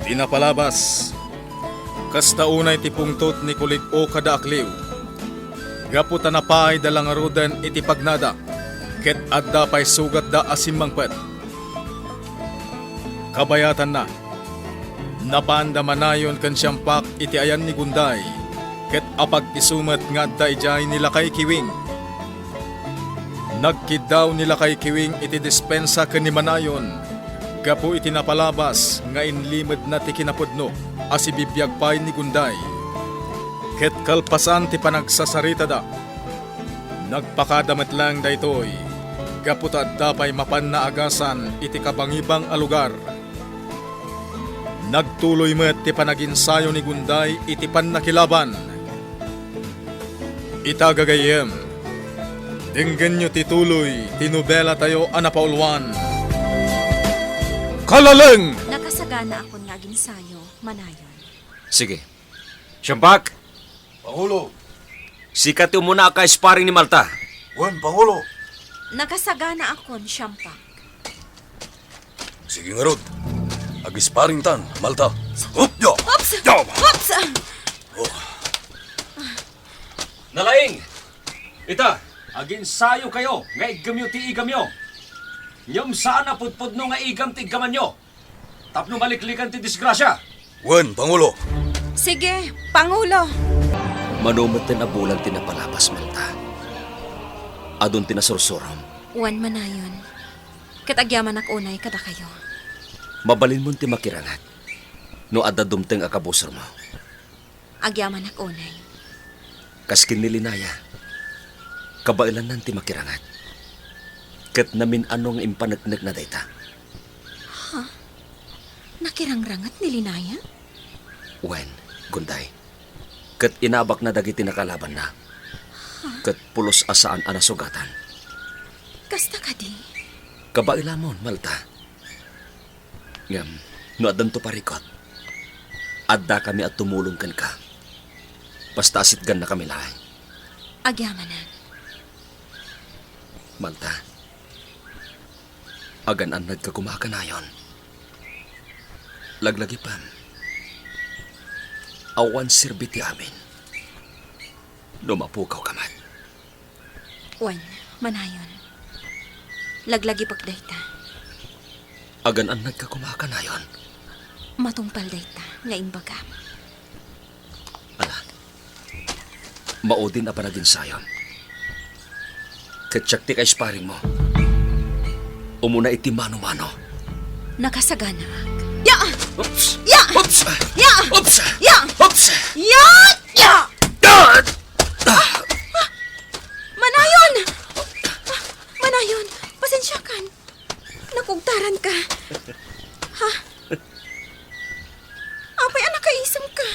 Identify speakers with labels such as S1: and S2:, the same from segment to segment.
S1: Tinapalabas. Kasta unay ti pungtot ni kulit o kada akliw. Gaputa na pa'y dalang arudan iti pagnada. Ket adda pa'y sugat da asimmangpet. Kabayatan na. Napandamanayon kan siyampak iti ayan ni Gunday. Ket apag isumet nga adda ijay nila kay Kiwing. Nagkidaw nila kay Kiwing iti dispensa ken ni Manayon. Gapu iti napalabas nga inlimed na ti kinapudno as ibibiyag pay ni Gunday. Ket kalpasan ti panagsasarita da. Nagpakadamet lang daytoy. Gapu ta adda pay mapan na agasan iti kabangibang a lugar. Nagtuloy met ti panaginsayo ni Gunday iti pannakilaban. Itagagayem. Dinggan nyo tituloy, tinubela tayo anapaulwan. Kalaleng!
S2: Nakasagana akon nga ginsayo, Manayon.
S3: Sige. Siyampak,
S4: Pangulo!
S3: sikat yung muna ka sparring ni Malta.
S4: Wan, Pangulo!
S2: Nakasagana akon, Siyampak.
S4: Sige nga Rod. Agisparing tan, Malta. Up, yo!
S2: Oops!
S4: Yo!
S2: Oops!
S3: Nalaing! Ita, aginsayo kayo, nga igamyo ti igamyo. Nyom saan na pudpud no nga igam ti igaman nyo. Tapno maliklikan ti disgrasya.
S4: Wan, Pangulo!
S2: Sige, Pangulo.
S3: Manumat na bulan tinapalabas, Malta. Adun tinasursuram.
S2: Wan, Manayon. Katagyaman ak unay kada kayo.
S3: Mabalin mo ti makirangat. No adda dumteng akabusor mo.
S2: Agyaman ak unay.
S3: Kaskin nilinaya. Kabailan nan ti makirangat. Ket namin anong impanagnak na dayta.
S2: Nakirangrangat ni Linaya?
S3: Wen, Gunday. Ket inabak na dagiti nakalaban na. Ket pulos asaan anasugatan.
S2: Kasta ka di?
S3: Kabailamon, Malta. Ngam, no adan to parikot. Adda kami at tumulong kan ka. Basta asitgan na kami lahay.
S2: Agyamanan.
S3: Malta. Agan an nagkakumakanayon. Laglagi pam. Awan sirbiti amin. Lumapukaw kamat.
S2: Wan, Manayon. Laglagi pagdayta.
S3: Agan an nagkakumakanayon.
S2: Matungpal dayta nga imbaga.
S3: Ala. Maudin na panagin sayon. Katsak ti kay sparring mo. Umuna iti mano-mano.
S2: Nakasagana ak. Ya!
S3: Oops!
S2: Ya!
S3: Oops!
S2: Ya!
S3: Oops!
S2: Ya!
S3: Oops!
S2: Ya! Ya! Manayon! Manayon, pasensya kan. Nakugtaran ka. Ha? Apay anak kaisam ka.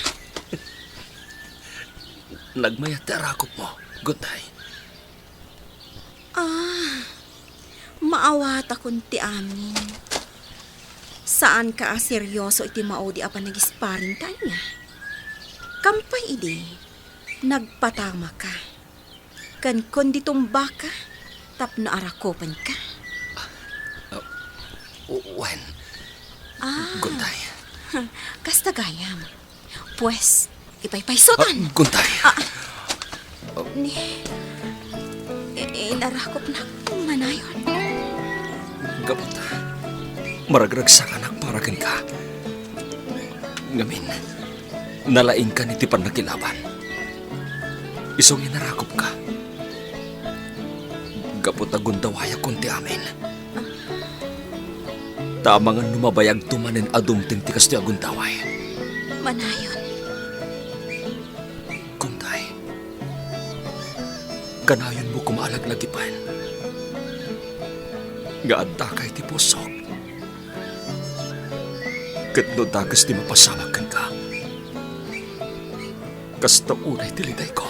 S3: Nagmayat ti arakop mo. Gunday.
S2: Maawat akong ti amin. Saan ka seryoso iti maudi apan nagisparing kanya? Kampay idi, nagpatama ka. Kan kundi tumba ka, tapno arakopan ka.
S3: Wen.
S2: Ah,
S3: Gunday.
S2: kasta gayam. Pues, ipaypaysutan.
S3: Gunday.
S2: Ni, inarakop na Manayon.
S3: Gabuta. Maragragsak anak paragan ka. Ngamin, nalaing ka ni tipan na kilaban. Isong inarakop ka. Gabuta gundawaya kunti amin. Tamangan numabayag tumanin adumting tikas ti aguntaway.
S2: Manayon.
S3: Gunday. Kanayon mo kumalaglagipan. Nga adda kay ti pusok. Ket no dagas ti mapasamakan ka. Kasta unay tiliday ko.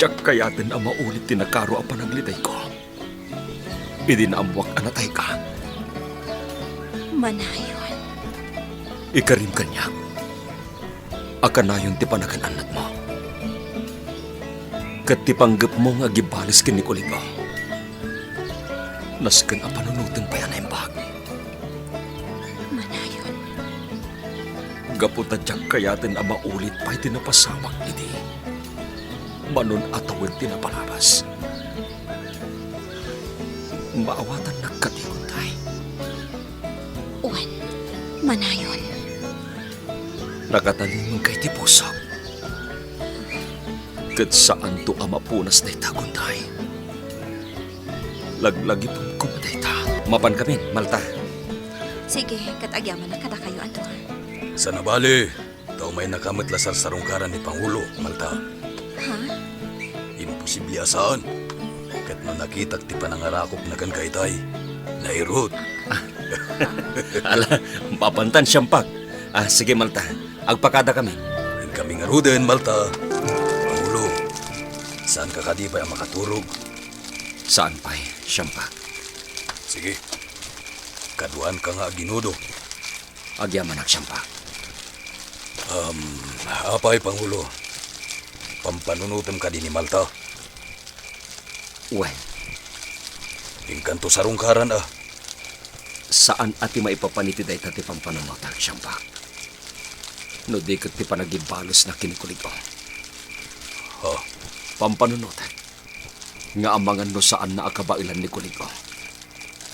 S3: Diyak kayatin ang maulit ti nakaro ang panagliday ko. Idi na amwak anatay ka.
S2: Manayon.
S3: Ikarim kanyak. Akanayon ti panagananat mo. Ket ti panggap mo nga gibalis kin ni kuligo. Nasken a panunutan pa yan ang bag.
S2: Manayon.
S3: Gaputa tiyak kayatin ang maulit pa'y tinapasamak iti. Manon atawin tinapalabas. Maawatan nagkatikot tayo.
S2: Uwan, manayon.
S3: Nakatalimang kay tipusok. Kat saan to amapunas na itaguntay. Laglagi pong kumaday ta. Mapan kami, Malta.
S2: Sige, katagyaman na kada kayo ato.
S4: Sa nabali, daw may nakamit lasar sarungkaran ni Pangulo, Malta.
S2: Ha?
S4: Imposible asaan. Kat no nakita ti panangarakop na kan kaytay, nairot.
S3: Ala, mapantan siyampak. Sige, Malta. Agpakada kami.
S4: Ang kami nga ruden, Malta. Pangulo, saan ka kadipay ang makaturog?
S3: Saan pa'y siyampak?
S4: Sige, kaduan ka nga ginudo.
S3: Agyaman ang siyampak.
S4: Apay, Pangulo. Pampanunutom ka din ni Malta.
S3: Well,
S4: Ingkanto sarungkaran
S3: saan ati maipapanitiday tati pampanunotag siyampak? No di kat ti panagibalos na kinikuligo.
S4: Ha?
S3: Pampanunotag. Nga amangan no saan na akabailan ni kuligo.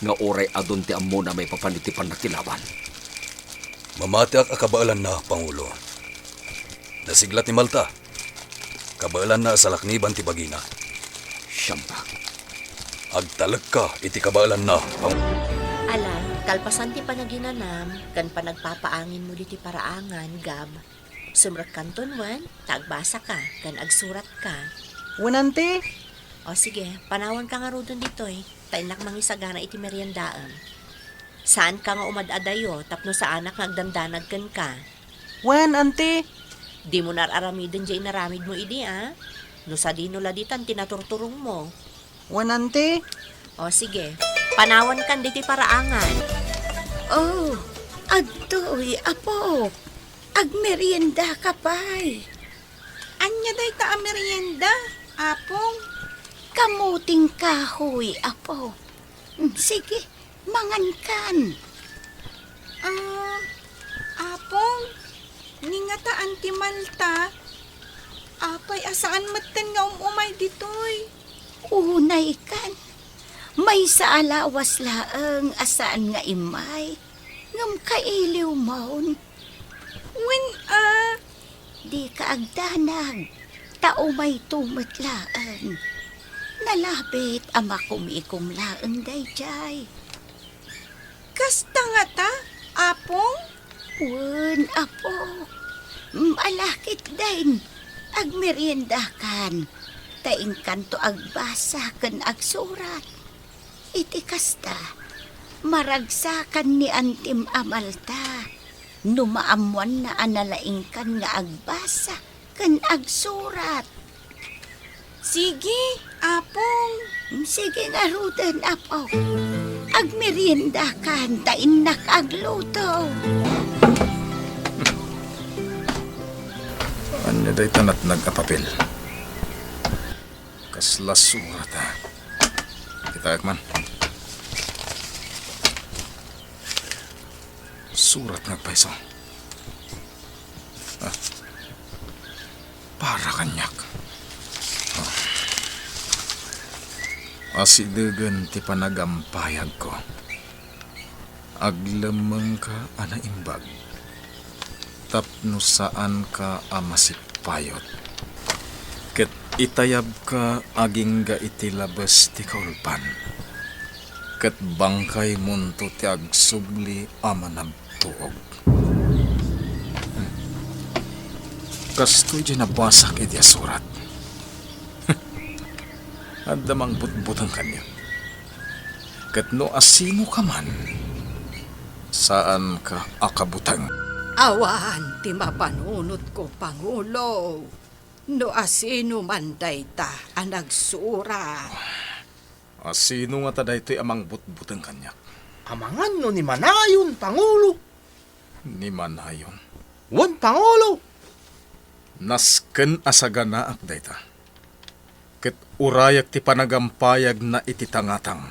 S3: Nga oray adon ti amo na may papanitipan na kilawan.
S4: Mamati ak akabaalan na, Pangulo. Nasiglat ni Malta. Kabaalan na sa lakniban ti Bagina.
S3: Siyampak.
S4: Agtalag ka iti kabaalan na, Pangulo.
S5: Alam, kalpasan ti panaginanam, kan panagpapaangin mo di ti paraangan, Gab. Sumrat kanton wan, tagbasa ka, kan agsurat ka.
S6: Wanante,
S5: O sige, panawan ka nga rudon ditoy, tainak mangisagana iti meriendaan. Saan ka nga umadadayo, tapno sa anak nagdandanag kan ka.
S6: wan ante,
S5: Di mo nararamidin di inaramid mo idi, No sa dino laditan, tinaturturong mo.
S6: wanante,
S5: O sige, panawan kan di ti paraangan.
S2: Oh, agtoy, apo. Agmerienda ka pa'y. Anya day ta ang merienda, apong? Kamuting kahoy, apo. Sige, mangankan. Apong, ningataan ti Malta. Apay, asaan matan nga umay ditoy? Unay kan. May sa alawas laang asaan nga imay. Ngam kailiw maun. When, di ka agdanag. Tao may tumatlaan. Nalabit ama kumikumlaan day jay. Kasta nga ta, apong? Wen, apo. Malakit din. Agmeriendakan. Taing kanto agbasa kan agsurat. Iti kasta. Maragsakan ni Antim Amalta. Numaamuan na analaing kan nga agbasa kan agsurat. Sige, apong. Sige nga rudan, apo. Agmerienda kan, tain nakagluto.
S1: Anya day tanat nagkapapel. Kasla surat Kita man. Surat nagpaiso. Para kanyak. Asidegan ti panagampayag ko. Aglamang ka ana imbag. Tapno saan ka amasipayot. Ket itayab ka aging ga iti labas ti kaulpan. Ket bangkay munto ti agsubli ama nagtuog. Kastoy di nabasak iti surat. At damang butbutang kanya. Ket no asino ka man, saan ka akabutang?
S7: Awan, ti mapanunot ko, Pangulo. No asino man dayta ang nagsura.
S1: Asino nga taday to'y amang butbutang kanya?
S8: Amangan no ni Manayon, Pangulo.
S1: Ni Manayon.
S8: Wan, Pangulo.
S1: Nasken asagana ak dayta. Ket urayak ti panagampayag na iti tangatang.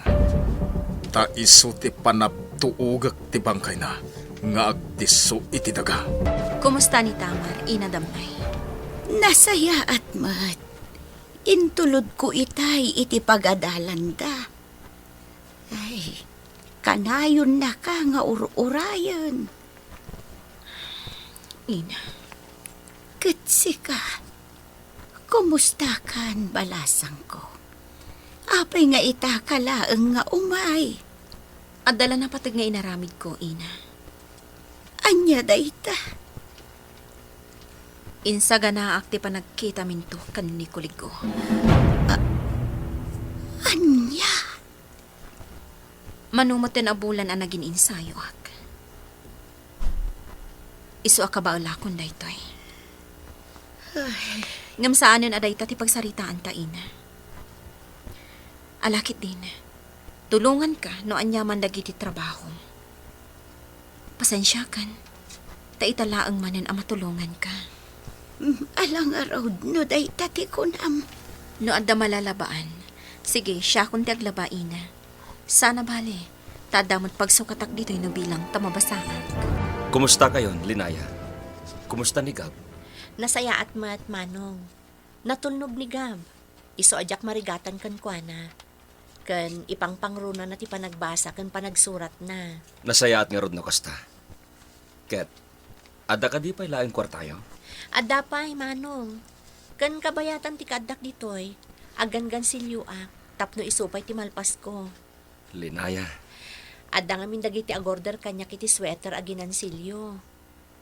S1: Ta iso ti panabtuugak ti bangkay na. nga agdiso iti daga.
S2: Kumusta ni Tamar, ina Damay?
S9: Nasaya at mat. Intulod ko itay iti pagadalanda. Ay, kanayon na ka nga urayan.
S2: Ina,
S9: Kitsi ka. Kumusta kan balasang ko? Apay nga itakalaang nga umay.
S2: adala na patag nga inaramid ko, ina.
S9: Anya dayta.
S2: Insaga na akti pa nagkita minto kan ni kulig ko.
S9: Anya.
S2: Manumot din abulan ang naging insayo ak. Isu akabaala kon daytoy. Ngam saanen aday ta ti pagsaritaan ta, ina. Alakit din. Tulungan ka no anyaman dagiti trabaho. Pasensya kan. Ta italaang manen ang matulungan ka.
S9: Alang araw no dayta ti kunam.
S2: No adda malalabaan. Sige, siya kung ti aglaba, ina. Sana bale. Tadamot pagsukatak dito'y no bilang tamabasaan.
S3: Kumusta kayo, Linaya? Kumusta ni Gab?
S5: Nasaya at mat, Manong. Natulnog ni Gab. Iso ajak marigatan kan kuana. Kan ipangpangruna na ti panagbasa kan panagsurat na.
S3: Nasaya at nga rod no kasta. Ket, ada ka di pa ilaing kwartayo?
S5: Adda pa'y, Manong. Kan kabayatan ti kadak ditoy. Agan-gan silyuak. Tapno isupay ti malpas ko.
S3: Linaya,
S5: Adda nga mindagiti agorder kanya kiti sweater aginan silyo.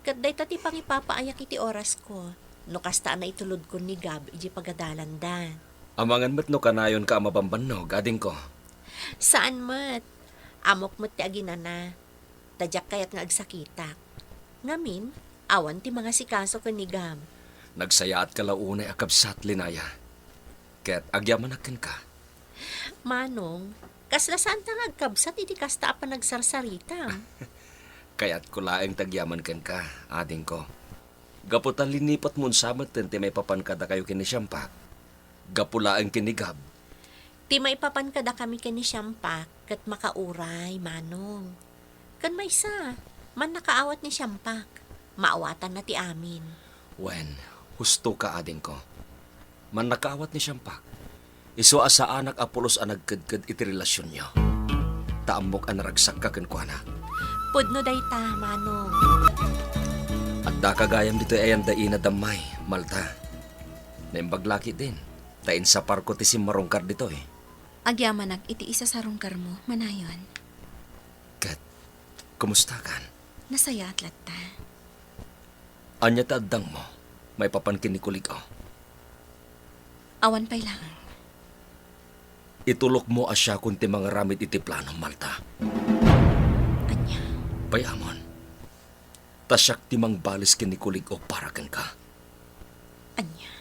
S5: Kat day tati pangipapaayak iti oras ko. No kasta na itulod ko ni Gab iji pagadalan da.
S3: amangan met no kanayon ka amabamban no, gading ko.
S5: Saan mat? Amok mo't ti aginan na. Tadyak kayat nga agsakitak. Ngamin, awan ti mga sikaso ko ni Gab.
S3: Nagsaya at kalaunay akabsat, Linaya. Ket, agyaman akin ka.
S5: Manong, kasla saan ta nga agkabsat iti kasta pa nagsarsarita.
S3: Kaya't kulaing tagyaman ken ka, ading ko. Gaputan linipat mun samet ti may papankada kayo kinisyampak. Gapulaing kinigab.
S5: Ti may papankada kami kani Siyampak kat makauray, Manong. Kan may sa, man nakaawat ni Siyampak. Maawatan na ti amin.
S3: Wen, husto ka ading ko. Man nakaawat ni Siyampak. Iso asa anak Apolos ang nagkadkad iti relasyon nyo. Taamok ang naragsak ka kenkwana.
S5: Pudno day ta, Manong.
S3: At dakagayam dito ay ang daina damay, Malta. Naimbaglaki din. Tain sa parko ti si marungkar dito eh.
S2: Agyaman iti isa sa rungkar mo, manayon.
S3: Kat, kumusta kan?
S2: Nasaya at latta.
S3: Anya ta addang mo, may papankin ni kulig o.
S2: Awan pa'y lang.
S3: Itulok mo asya kung ti mga ramid iti plano, Malta.
S2: Anya.
S3: Bayamon. Tasyak ti mang balis kin ni kulig o para ken ka.
S2: Anya.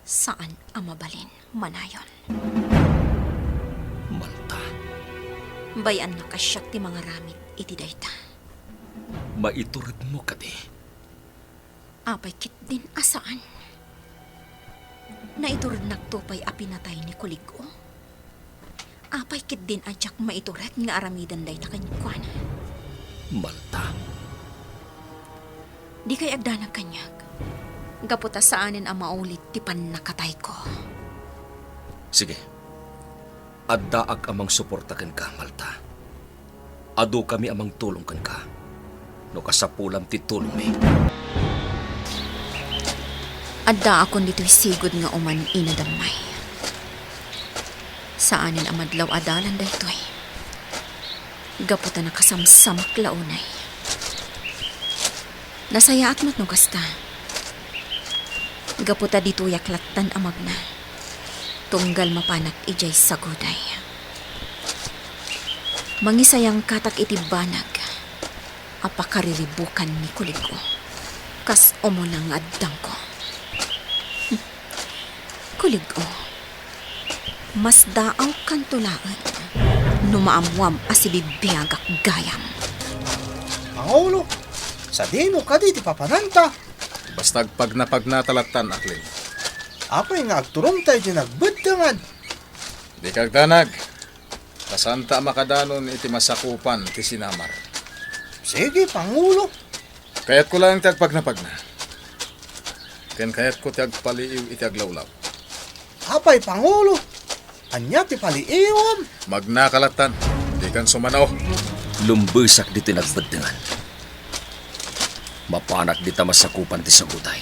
S2: Saan ang mabalin, manayon?
S3: Malta,
S2: Bayan na kasyak ti mga ramit iti dayta.
S3: maiturid mo kadi.
S2: Apay kit din asaan. Naiturad nagtupay a pinatay ni kuligo. Apay kit din adyak maiturat nga aramidan dayta kanykuan.
S3: Malta,
S2: Di kay agdanag kanyag. Gaputa saanin ang maulit ti nakatay ko.
S3: sige. Addaag amang suportakan ka, Malta. Adu kami amang tulungkan ka. No kasapulam ti tulong mi.
S2: Adda akon dito'y sigod nga uman inadamay. Saanin ang madlaw adalan daytoy. Gaputa na kasamsamak launay. Nasaya at mat no kasta. Gaputa dito yaklatan amag na. Tunggal mapanak ijay saguday. Mangisayang katak iti banag. Apakariribukan ni kulig ko. Kas umulang addang ko. Kulig ko. Mas daaw kan tulaan. Numaamwam asibibiyagak gayam.
S8: Pangulo, sa dino ka di papananta.
S1: Bastag pag natalatan, Aklin.
S8: Apay nga agturong tayo di nagbuddangan.
S1: Di kagdanag. Kasanta makadanon iti masakupan ti sinamar.
S8: Sige, Pangulo.
S1: Kaya't ko lang tagpagnapagna. Ken kaya't ko tagpaliiw iti aglawlaw.
S8: Apay, Pangulo. Anya ti paliiwam.
S1: Magnakalatan, di kan sumanaw.
S3: Lumbusak di tinagbadingan. Mapanak di ta masakupan ti sagutay.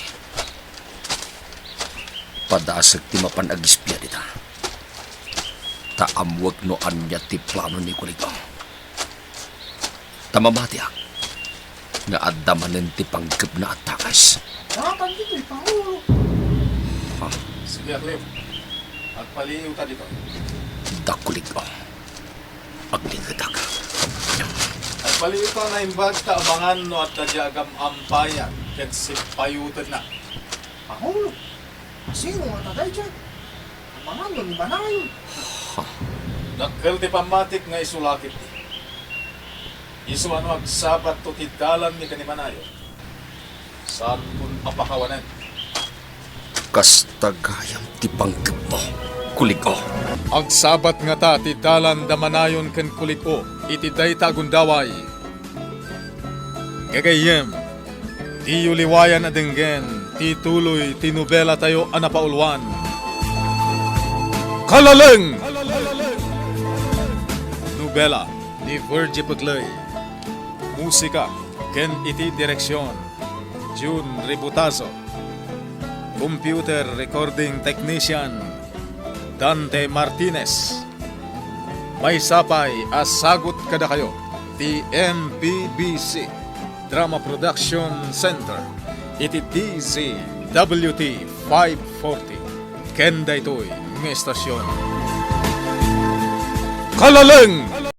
S3: Padasag ti mapanagispya di ta. Taamwag no anya ti plano ni Kuligaw. Tamamatiak nga adamanen ti panggap na atakas.
S8: Dapat dito, Pangulo.
S1: Sige, Aklim. Agpaliiw ta dito.
S3: Da Kuligaw. Agligadag.
S1: Agpaliiw ta na imbag ta abangan no at tadyagam ampayan. Ket sipayutan na.
S8: Pangulo. Sino nga taday dyan? Ang mga nun, iba na yun.
S1: Nakkel ti pamatik nga isulakit ti. Isu ano agsabat to ti dalan ni kanimanayo. Saan kun apakawanan?
S3: Kastagayam ti panggap mo, Kuligaw.
S1: Agsabat nga ta ti dalan damanayon ken kuliko iti dayta gundaway. Gagayem, ti yuliwayan adenggen, ti tuloy ti nobela tayo anapaulwan. Kalaleng! Nobela ni Virgie Paglay. Musika ken iti direksyon June Ributazo. Computer recording technician Dante Martinez. May sapay asagot kada kayo ti MPBC Drama Production Center iti DZWT 540 ken daytoy ng estasyon. Kalaleng!